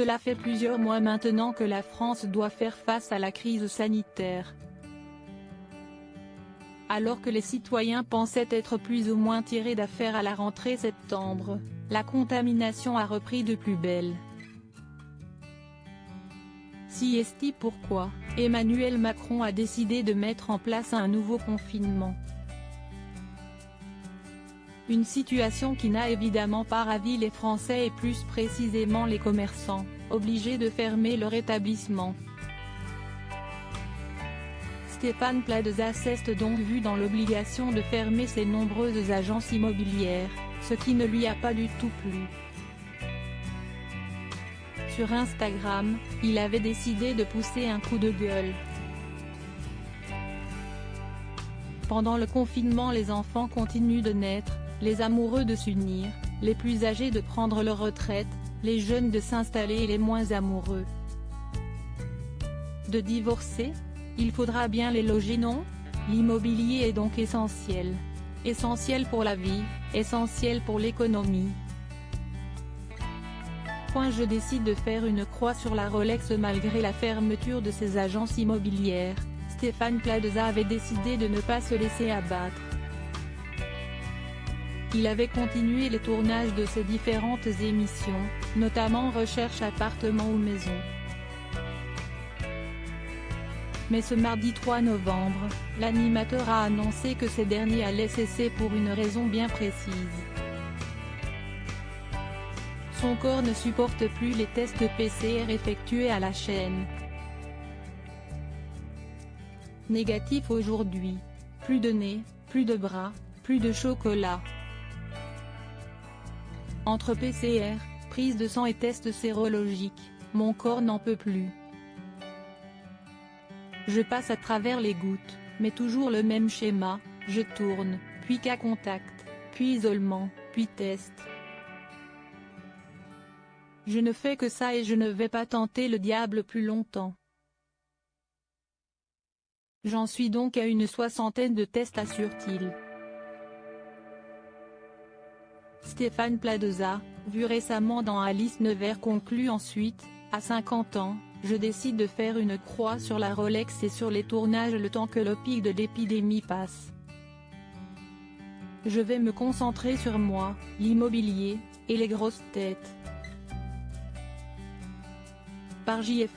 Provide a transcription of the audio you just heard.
Cela fait plusieurs mois maintenant que la France doit faire face à la crise sanitaire. Alors que les citoyens pensaient être plus ou moins tirés d'affaire à la rentrée septembre, la contamination a repris de plus belle. Si est-il pourquoi Emmanuel Macron a décidé de mettre en place un nouveau confinement. Une situation qui n'a évidemment pas ravi les Français et plus précisément les commerçants, obligés de fermer leur établissement. Stéphane Plaza s'est donc vu dans l'obligation de fermer ses nombreuses agences immobilières, ce qui ne lui a pas du tout plu. Sur Instagram, il avait décidé de pousser un coup de gueule. Pendant le confinement, les enfants continuent de naître, les amoureux de s'unir, les plus âgés de prendre leur retraite, les jeunes de s'installer et les moins amoureux de divorcer. Il faudra bien les loger, non? L'immobilier est donc essentiel. Essentiel pour la vie, essentiel pour l'économie. Je décide de faire une croix sur la Rolex malgré la fermeture de ses agences immobilières. Stéphane Plaza avait décidé de ne pas se laisser abattre. Il avait continué les tournages de ses différentes émissions, notamment Recherche appartement ou maison. Mais ce mardi 3 novembre, l'animateur a annoncé que ces derniers allaient cesser pour une raison bien précise. Son corps ne supporte plus les tests PCR effectués à la chaîne. Négatif aujourd'hui. Plus de nez, plus de bras, plus de chocolat. Entre PCR, prise de sang et tests sérologiques, mon corps n'en peut plus. Je passe à travers les gouttes, mais toujours le même schéma, je tourne, puis cas contact, puis isolement, puis test. Je ne fais que ça et je ne vais pas tenter le diable plus longtemps. J'en suis donc à une 60aine de tests, assure-t-il. Stéphane Plaza, vu récemment dans Alice Nevers, conclut ensuite, à 50 ans, je décide de faire une croix sur la Rolex et sur les tournages le temps que le pic de l'épidémie passe. Je vais me concentrer sur moi, l'immobilier, et les grosses têtes. Par JF.